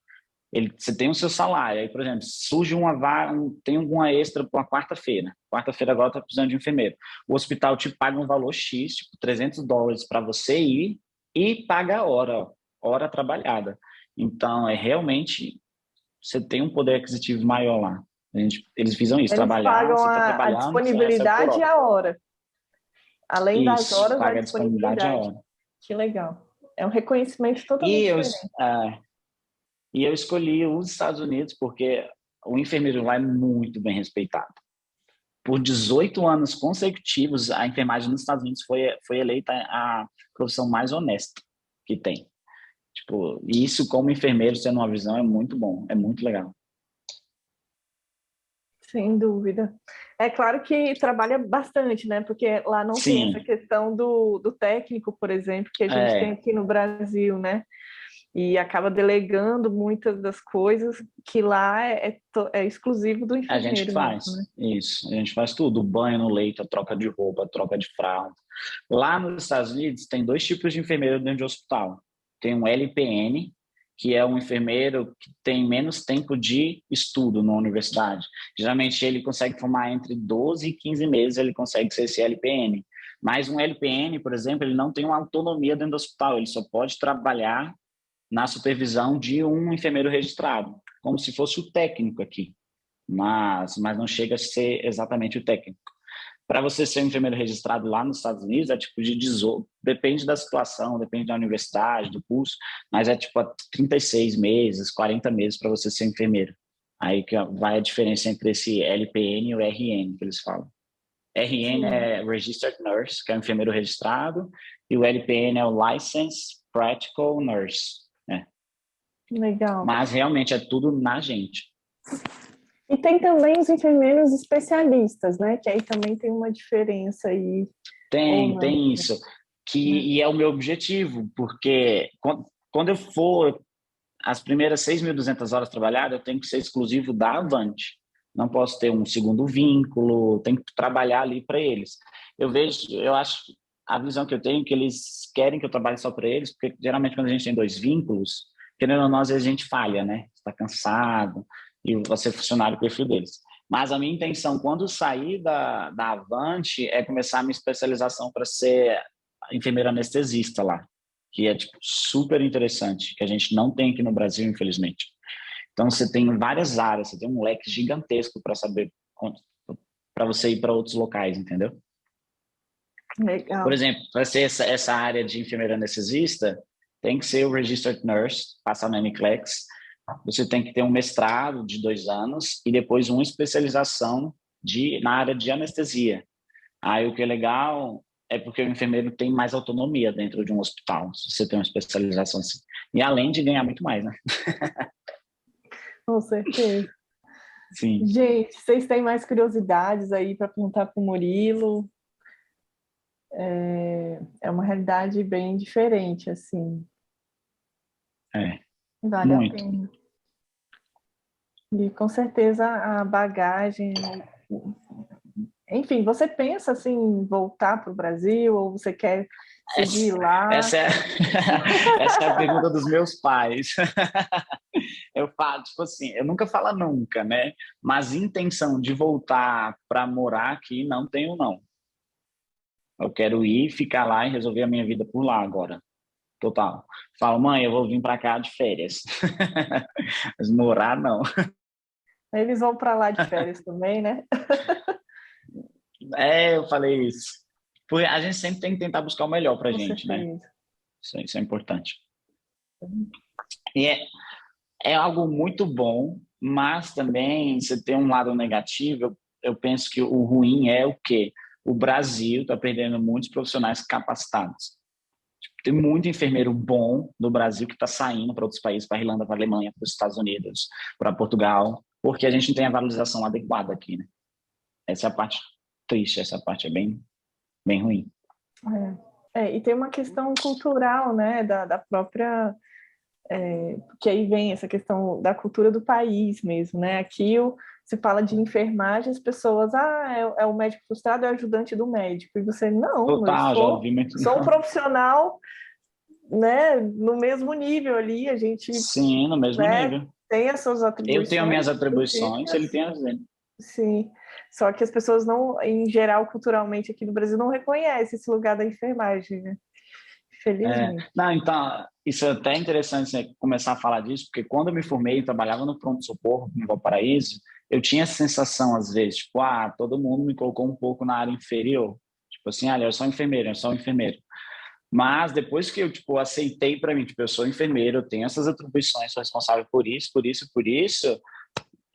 [SPEAKER 2] Você tem o seu salário. Aí, por exemplo, surge uma vaga, tem alguma extra para uma quarta-feira. Quarta-feira agora está precisando de um enfermeiro. O hospital te paga um valor X, tipo 300 dólares para você ir e paga a hora, ó, hora trabalhada. Então, realmente você tem um poder aquisitivo maior lá. Eles visam isso,
[SPEAKER 1] Eles
[SPEAKER 2] trabalhar,
[SPEAKER 1] pagam
[SPEAKER 2] você está
[SPEAKER 1] a
[SPEAKER 2] trabalhando, você recebe por
[SPEAKER 1] disponibilidade e
[SPEAKER 2] hora.
[SPEAKER 1] a hora. Além das
[SPEAKER 2] Isso,
[SPEAKER 1] horas, a
[SPEAKER 2] paga a disponibilidade a
[SPEAKER 1] disponibilidade.
[SPEAKER 2] hora.
[SPEAKER 1] Que legal. É um reconhecimento
[SPEAKER 2] E
[SPEAKER 1] totalmente
[SPEAKER 2] eu,
[SPEAKER 1] diferente.
[SPEAKER 2] ah, e eu escolhi os Estados Unidos porque o enfermeiro lá é muito bem respeitado. Por 18 anos consecutivos, a enfermagem nos Estados Unidos foi eleita a profissão mais honesta que tem. Tipo, isso como enfermeiro, tendo uma visão, é muito bom, é muito legal.
[SPEAKER 1] Sem dúvida. É claro que trabalha bastante, né? Porque lá não tem essa
[SPEAKER 2] Sim,
[SPEAKER 1] questão do técnico, por exemplo, que a gente tem
[SPEAKER 2] é,
[SPEAKER 1] aqui no Brasil, né? E acaba delegando muitas das coisas que lá é exclusivo do
[SPEAKER 2] a gente
[SPEAKER 1] enfermeiro mesmo, né?
[SPEAKER 2] faz isso, a gente faz tudo, o banho no leito, a troca de roupa, a troca de fralda. Lá nos Estados Unidos tem dois tipos de enfermeiro dentro de hospital. Tem um LPN, que é um enfermeiro que tem menos tempo de estudo na universidade. Geralmente ele consegue formar entre 12 e 15 meses, ele consegue ser esse LPN. Mas um LPN, por exemplo, ele não tem uma autonomia dentro do hospital, ele só pode trabalhar na supervisão de um enfermeiro registrado, como se fosse o técnico aqui, mas não chega a ser exatamente o técnico. Para você ser um enfermeiro registrado lá nos Estados Unidos, é tipo de 18, depende da situação, depende da universidade, do curso, mas é tipo 36 meses, 40 meses para você ser enfermeiro. Aí que vai a diferença entre esse LPN e o RN, que eles falam. RN
[SPEAKER 1] Sim,
[SPEAKER 2] é Registered Nurse, que é um enfermeiro registrado, e o LPN é o Licensed Practical Nurse, né?
[SPEAKER 1] legal.
[SPEAKER 2] Mas realmente é tudo na gente.
[SPEAKER 1] E tem também os enfermeiros especialistas, né? Que aí também tem uma diferença aí, ou
[SPEAKER 2] Tem
[SPEAKER 1] não,
[SPEAKER 2] isso.
[SPEAKER 1] né?
[SPEAKER 2] E é o meu objetivo, porque quando eu for as primeiras 6.200 horas trabalhadas, eu tenho que ser exclusivo da Avante. Não posso ter um segundo vínculo, tenho que trabalhar ali para eles. Eu acho, a visão que eu tenho é que eles querem que eu trabalhe só para eles, porque geralmente quando a gente tem dois vínculos, querendo ou não, às vezes a gente falha, né? Está cansado e você é funcionário do perfil deles. Mas a minha intenção, quando sair da Avante, é começar a minha especialização para ser enfermeira anestesista lá, que é tipo, super interessante, que a gente não tem aqui no Brasil, infelizmente. Então, você tem várias áreas, você tem um leque gigantesco para saber, para você ir para outros locais, entendeu?
[SPEAKER 1] Legal.
[SPEAKER 2] Por exemplo, para ser essa área de enfermeira anestesista, tem que ser o Registered Nurse, passar no NCLEX. Você tem que ter um mestrado de 2 anos e depois uma especialização na área de anestesia. Aí o que é legal é porque o enfermeiro tem mais autonomia dentro de um hospital, se você tem uma especialização assim. E além de ganhar muito mais, né?
[SPEAKER 1] Com certeza.
[SPEAKER 2] Sim.
[SPEAKER 1] Gente, vocês têm mais curiosidades aí para perguntar para o Murilo? É uma realidade bem diferente, assim. Vale a
[SPEAKER 2] Muito.
[SPEAKER 1] pena. E com certeza a bagagem. Enfim, você pensa assim, em voltar para o Brasil ou você quer seguir lá?
[SPEAKER 2] Essa é a pergunta dos meus pais. Eu falo, tipo assim, eu nunca falo nunca, né? Mas intenção de voltar para morar aqui não tenho, não. Eu quero ir, ficar lá e resolver a minha vida por lá agora. Total. Falo, mãe, eu vou vir para cá de férias. Mas morar, não.
[SPEAKER 1] Eles vão para lá de férias também, né?
[SPEAKER 2] Eu falei isso. Porque a gente sempre tem que tentar buscar o melhor para a
[SPEAKER 1] Com
[SPEAKER 2] gente, né?
[SPEAKER 1] certeza.
[SPEAKER 2] Isso é importante. E é algo muito bom, mas também você tem um lado negativo. Eu penso que o ruim é o quê? O Brasil está perdendo muitos profissionais capacitados. Tem muito enfermeiro bom no Brasil que está saindo para outros países, para a Irlanda, para a Alemanha, para os Estados Unidos, para Portugal, porque a gente não tem a valorização adequada aqui, né? Essa é a parte triste, essa parte é bem, bem ruim.
[SPEAKER 1] E tem uma questão cultural, né, da própria... porque aí vem essa questão da cultura do país mesmo, né? Aqui se fala de enfermagem, as pessoas, é o médico frustrado, é o ajudante do médico. E você, não, eu
[SPEAKER 2] Total, já ouvi muito.
[SPEAKER 1] sou um profissional, né, no mesmo nível ali, a gente,
[SPEAKER 2] Sim, no mesmo
[SPEAKER 1] né,
[SPEAKER 2] nível.
[SPEAKER 1] tem as suas
[SPEAKER 2] Eu tenho
[SPEAKER 1] atribuições
[SPEAKER 2] minhas atribuições, ele
[SPEAKER 1] específicas,
[SPEAKER 2] tem as dele.
[SPEAKER 1] sim. Só que as pessoas não, em geral, culturalmente aqui no Brasil, não reconhecem esse lugar da enfermagem, né? Infelizmente.
[SPEAKER 2] Não, então, isso é até interessante você começar a falar disso, porque quando eu me formei e trabalhava no pronto-socorro em Valparaíso, eu tinha essa sensação, às vezes, tipo, todo mundo me colocou um pouco na área inferior. Tipo assim, eu sou enfermeiro, eu sou enfermeiro. Mas depois que eu, tipo, aceitei para mim, tipo, eu sou enfermeiro, eu tenho essas atribuições, sou responsável por isso, por isso, por isso,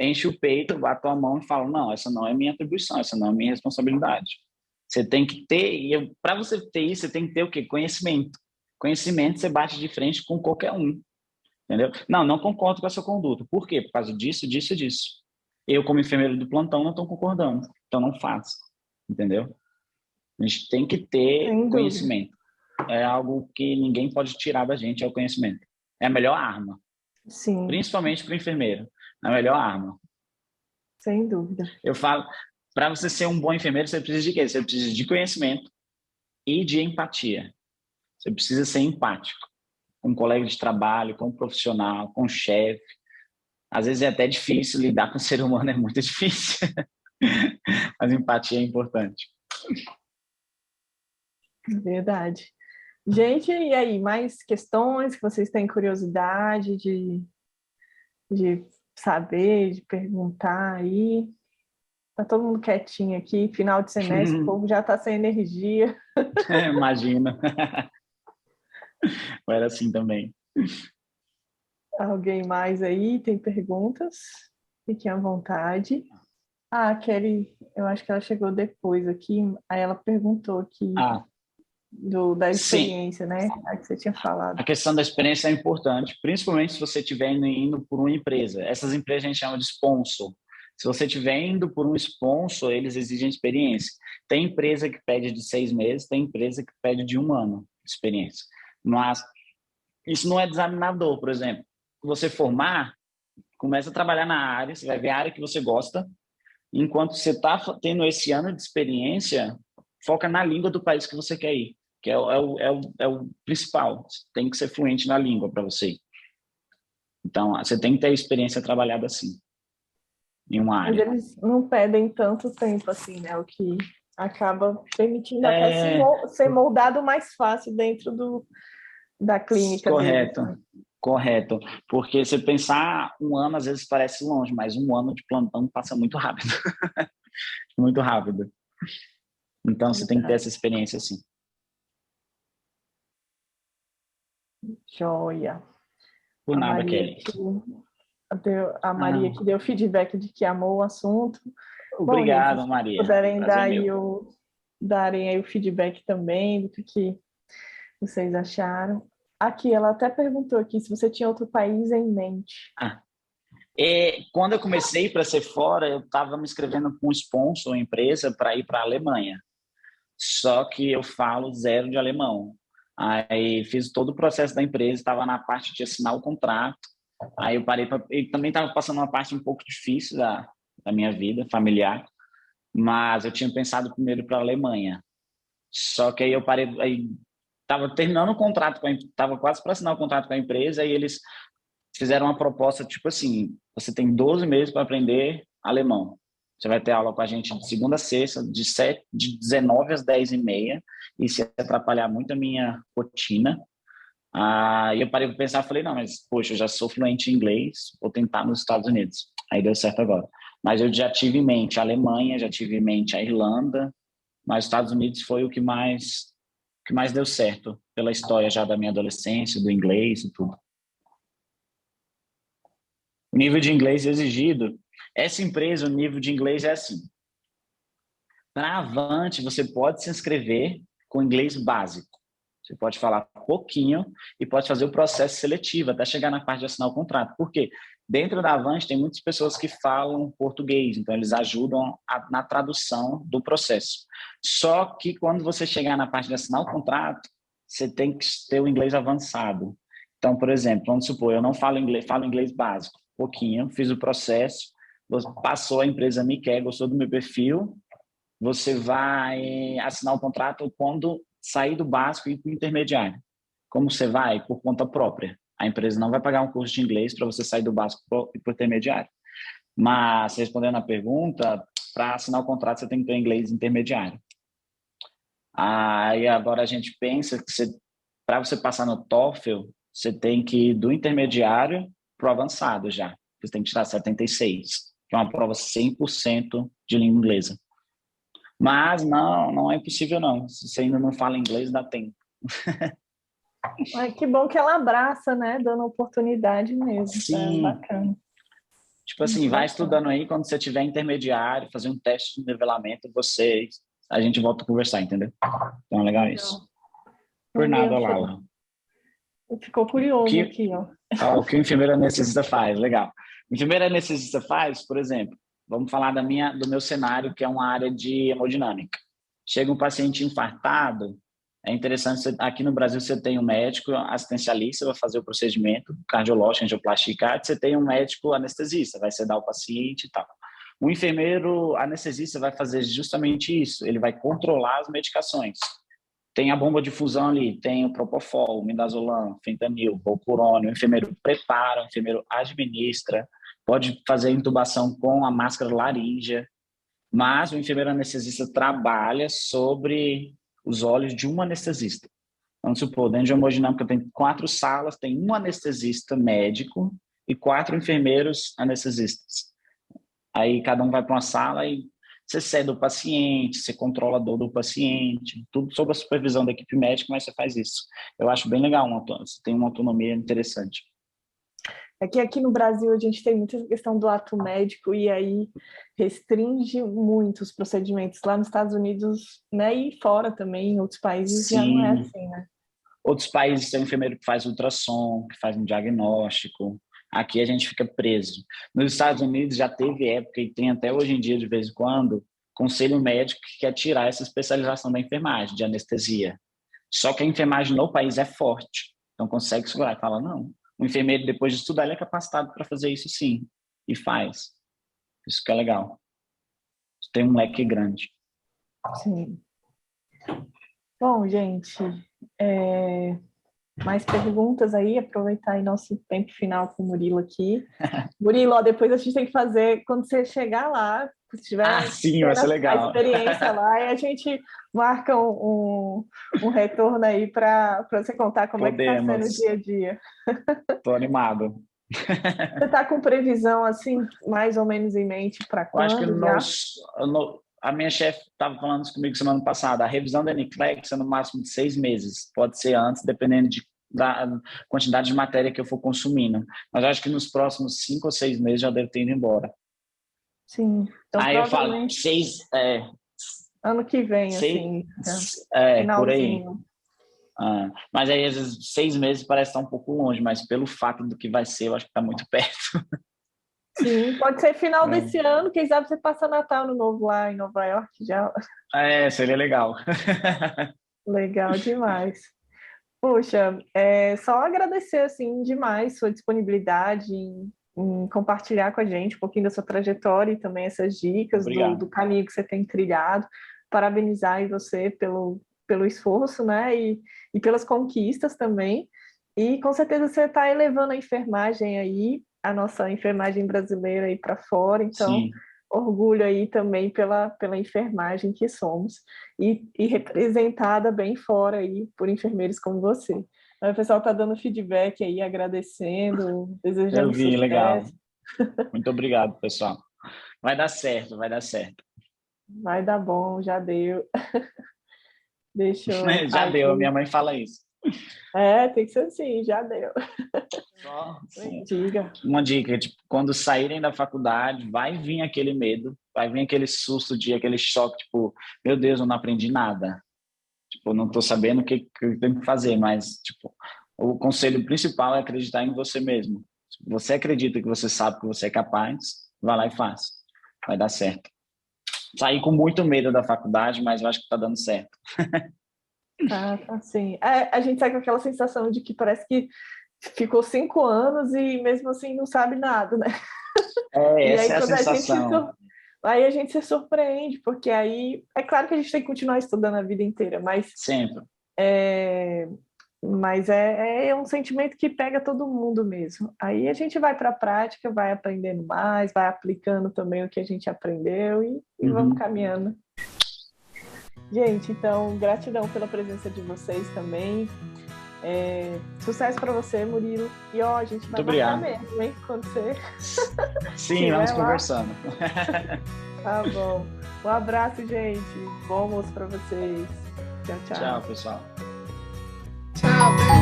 [SPEAKER 2] enche o peito, bato a mão e falo, não, essa não é minha atribuição, essa não é minha responsabilidade. Você tem que ter, para você ter isso, você tem que ter o quê? Conhecimento. Conhecimento, você bate de frente com qualquer um, entendeu? Não concordo com a sua conduta. Por quê? Por causa disso, disso e disso. Eu, como enfermeiro do plantão, não estou concordando, então não faço, entendeu? A gente tem que ter
[SPEAKER 1] Sem dúvida.
[SPEAKER 2] conhecimento. É algo que ninguém pode tirar da gente, é o conhecimento. É a melhor arma,
[SPEAKER 1] Sim,
[SPEAKER 2] principalmente para o enfermeiro. É a melhor arma.
[SPEAKER 1] sem dúvida.
[SPEAKER 2] Eu falo, para você ser um bom enfermeiro, você precisa de quê? Você precisa de conhecimento e de empatia. Você precisa ser empático com um colega de trabalho, com um profissional, com um chefe. Às vezes é até difícil lidar com o ser humano, é muito difícil. Mas empatia é importante.
[SPEAKER 1] Verdade. Gente, e aí, mais questões que vocês têm curiosidade de saber, de perguntar aí? Tá todo mundo quietinho aqui, final de semestre, o povo já está sem energia.
[SPEAKER 2] Imagina. Era assim também.
[SPEAKER 1] Alguém mais aí tem perguntas? Fiquem à vontade. A Kelly, eu acho que ela chegou depois aqui, aí ela perguntou aqui da
[SPEAKER 2] Sim.
[SPEAKER 1] experiência, né? A que você tinha falado.
[SPEAKER 2] A questão da experiência é importante, principalmente se você estiver indo por uma empresa. Essas empresas a gente chama de sponsor. Se você estiver indo por um sponsor, eles exigem experiência. Tem empresa que pede de 6 meses, tem empresa que pede de 1 ano de experiência. Mas isso não é desaminador, por exemplo. Você formar, começa a trabalhar na área, você vai ver a área que você gosta. Enquanto você está tendo esse ano de experiência, foca na língua do país que você quer ir, que é o principal. Você tem que ser fluente na língua para você ir. Então, você tem que ter a experiência trabalhada assim, em uma
[SPEAKER 1] Mas
[SPEAKER 2] área.
[SPEAKER 1] eles não pedem tanto tempo assim, né? O que acaba permitindo até
[SPEAKER 2] É,
[SPEAKER 1] ser moldado mais fácil dentro da clínica deles.
[SPEAKER 2] correto, correto. Porque você pensar um ano, às vezes parece longe, mas um ano de plantão passa muito rápido. Muito rápido. Então, você tem que ter essa experiência assim.
[SPEAKER 1] Joia.
[SPEAKER 2] Por
[SPEAKER 1] A
[SPEAKER 2] nada,
[SPEAKER 1] Maria
[SPEAKER 2] Kelly.
[SPEAKER 1] que a Maria
[SPEAKER 2] Ah,
[SPEAKER 1] que deu feedback de que amou o assunto. Bom, gente,
[SPEAKER 2] obrigado,
[SPEAKER 1] se
[SPEAKER 2] Maria.
[SPEAKER 1] puderem
[SPEAKER 2] Prazer meu.
[SPEAKER 1] darem aí o feedback também do que vocês acharam. Aqui, ela até perguntou aqui se você tinha outro país em mente.
[SPEAKER 2] Ah, quando eu comecei para ser fora, eu estava me inscrevendo com um sponsor, uma empresa, para ir para a Alemanha. Só que eu falo zero de alemão. Aí fiz todo o processo da empresa, estava na parte de assinar o contrato. Aí eu parei e também estava passando uma parte um pouco difícil da minha vida familiar, mas eu tinha pensado primeiro para a Alemanha. Só que aí eu parei, aí estava terminando o contrato, estava quase para assinar o contrato com a empresa e eles fizeram uma proposta tipo assim: você tem 12 meses para aprender alemão. Você vai ter aula com a gente de segunda a sexta, de 19 às 10h30, e se atrapalhar muito a minha rotina. E eu parei para pensar, falei, não, mas poxa, eu já sou fluente em inglês, vou tentar nos Estados Unidos. Aí deu certo agora. Mas eu já tive em mente a Alemanha, já tive em mente a Irlanda, mas os Estados Unidos foi o que mais deu certo, pela história já da minha adolescência, do inglês e tudo. O nível de inglês exigido, essa empresa, o nível de inglês é assim. Para a Avante, você pode se inscrever com inglês básico. Você pode falar pouquinho e pode fazer o processo seletivo até chegar na parte de assinar o contrato. Por quê? Dentro da Avante tem muitas pessoas que falam português, então eles ajudam na tradução do processo. Só que quando você chegar na parte de assinar o contrato, você tem que ter o inglês avançado. Então, por exemplo, vamos supor, eu não falo inglês básico, pouquinho, fiz o processo, passou, a empresa me quer, gostou do meu perfil, você vai assinar o contrato quando sair do básico e ir para o intermediário. Como você vai? Por conta própria. A empresa não vai pagar um curso de inglês para você sair do básico e para o intermediário. Mas, respondendo a pergunta, para assinar o contrato você tem que ter inglês intermediário. Aí agora a gente pensa que para você passar no TOEFL, você tem que ir do intermediário para o avançado já. Você tem que tirar 76, que é uma prova 100% de língua inglesa. Mas não é impossível não. Se você ainda não fala inglês, dá tempo.
[SPEAKER 1] Ai, que bom que ela abraça, né? Dando oportunidade mesmo. É
[SPEAKER 2] Sim,
[SPEAKER 1] bacana.
[SPEAKER 2] tipo assim,
[SPEAKER 1] Muito
[SPEAKER 2] vai
[SPEAKER 1] bacana.
[SPEAKER 2] estudando aí, quando você tiver intermediário, fazer um teste de nivelamento, a gente volta a conversar, entendeu? Então é legal isso.
[SPEAKER 1] Legal.
[SPEAKER 2] Por
[SPEAKER 1] Maria,
[SPEAKER 2] nada,
[SPEAKER 1] você
[SPEAKER 2] Laura.
[SPEAKER 1] ficou
[SPEAKER 2] O
[SPEAKER 1] curioso
[SPEAKER 2] que,
[SPEAKER 1] aqui, ó.
[SPEAKER 2] o que o enfermeiro anestesista faz? Legal. O enfermeiro anestesista faz, por exemplo, vamos falar do meu cenário, que é uma área de hemodinâmica. Chega um paciente infartado, é interessante, aqui no Brasil você tem um médico assistencialista, vai fazer o procedimento cardiológico, angioplastia, você tem um médico anestesista, vai sedar o paciente e tal. O enfermeiro anestesista vai fazer justamente isso, ele vai controlar as medicações. Tem a bomba de fusão ali, tem o Propofol, o Midazolam, Fentanil, Volcurone, o enfermeiro prepara, o enfermeiro administra, pode fazer intubação com a máscara laríngea, mas o enfermeiro anestesista trabalha sobre os olhos de um anestesista. Vamos supor, dentro de uma hemodinâmica tem 4 salas, tem um anestesista médico e 4 enfermeiros anestesistas. Aí cada um vai para uma sala e você cede o paciente, você controla a dor do paciente, tudo sob a supervisão da equipe médica, mas você faz isso. Eu acho bem legal, você tem uma autonomia interessante.
[SPEAKER 1] É que aqui no Brasil a gente tem muita questão do ato médico e aí restringe muito os procedimentos. Lá nos Estados Unidos, né, e fora também, em outros países já não é
[SPEAKER 2] Sim,
[SPEAKER 1] assim, né?
[SPEAKER 2] outros países tem um enfermeiro que faz ultrassom, que faz um diagnóstico. Aqui a gente fica preso. Nos Estados Unidos já teve época, e tem até hoje em dia, de vez em quando, conselho médico que quer tirar essa especialização da enfermagem, de anestesia. Só que a enfermagem no país é forte. Então consegue segurar. E fala, não, o enfermeiro, depois de estudar, ele é capacitado para fazer isso sim. E faz. Isso que é legal. Tem um leque grande.
[SPEAKER 1] Sim. Bom, gente, mais perguntas aí? Aproveitar aí nosso tempo final com o Murilo aqui. Murilo, ó, depois a gente tem que fazer, quando você chegar lá, se tiver
[SPEAKER 2] Sim, vai ser
[SPEAKER 1] a
[SPEAKER 2] legal.
[SPEAKER 1] experiência lá, e a gente marca um retorno aí para você contar como é que está sendo o dia a dia.
[SPEAKER 2] Tô animado.
[SPEAKER 1] Você está com previsão, assim, mais ou menos em mente para
[SPEAKER 2] Eu acho que
[SPEAKER 1] quando?
[SPEAKER 2] a minha chefe estava falando isso comigo semana passada. A revisão da NCLEX é no máximo de 6 meses. Pode ser antes, dependendo da quantidade de matéria que eu for consumindo. Mas eu acho que nos próximos 5 ou 6 meses já deve ter ido embora.
[SPEAKER 1] Sim. Então,
[SPEAKER 2] Aí eu falo, 6...
[SPEAKER 1] ano que vem,
[SPEAKER 2] 6
[SPEAKER 1] assim,
[SPEAKER 2] por aí.
[SPEAKER 1] finalzinho.
[SPEAKER 2] Mas aí, às vezes, 6 meses parece estar um pouco longe, mas pelo fato do que vai ser, eu acho que está muito perto.
[SPEAKER 1] Sim, pode ser final desse ano, quem sabe você passa Natal no Novo lá em Nova York já.
[SPEAKER 2] Seria legal.
[SPEAKER 1] Legal demais. Puxa, só agradecer assim demais sua disponibilidade em compartilhar com a gente um pouquinho da sua trajetória e também essas dicas do caminho que você tem trilhado. Parabenizar aí você pelo esforço, né? E pelas conquistas também. E com certeza você está elevando a enfermagem aí, a nossa enfermagem brasileira aí para fora. Então,
[SPEAKER 2] Sim.
[SPEAKER 1] orgulho aí também pela enfermagem que somos e representada bem fora aí por enfermeiros como você. Então, o pessoal está dando feedback aí, agradecendo, desejando
[SPEAKER 2] Eu vi,
[SPEAKER 1] sucesso.
[SPEAKER 2] legal. Muito obrigado, pessoal. Vai dar certo, vai dar certo.
[SPEAKER 1] Vai dar bom, já deu. Deixa eu...
[SPEAKER 2] Já deu, minha mãe fala isso.
[SPEAKER 1] Tem que ser assim, já deu.
[SPEAKER 2] Só
[SPEAKER 1] Diga.
[SPEAKER 2] uma dica, tipo, quando saírem da faculdade, vai vir aquele medo, vai vir aquele susto, aquele choque, tipo, meu Deus, eu não aprendi nada. Tipo, não estou sabendo o que eu tenho que fazer, mas, tipo, o conselho principal é acreditar em você mesmo. Se você acredita que você sabe que você é capaz, vai lá e faz. Vai dar certo. Saí com muito medo da faculdade, mas eu acho que está dando certo.
[SPEAKER 1] Tá assim. A gente sai com aquela sensação de que parece que ficou 5 anos e mesmo assim não sabe nada, né? E
[SPEAKER 2] Essa
[SPEAKER 1] aí,
[SPEAKER 2] é a
[SPEAKER 1] quando
[SPEAKER 2] sensação.
[SPEAKER 1] aí a gente se surpreende, porque aí é claro que a gente tem que continuar estudando a vida inteira, mas
[SPEAKER 2] Sempre.
[SPEAKER 1] é um sentimento que pega todo mundo mesmo. Aí a gente vai para a prática, vai aprendendo mais, vai aplicando também o que a gente aprendeu e vamos caminhando. Gente, então, gratidão pela presença de vocês também. Sucesso para você, Murilo. E ó, a gente vai marcar mesmo, hein? Quando você...
[SPEAKER 2] Sim, vamos conversando.
[SPEAKER 1] Tá bom. Um abraço, gente. Bom almoço para vocês. Tchau, tchau.
[SPEAKER 2] Tchau, pessoal.
[SPEAKER 3] Tchau.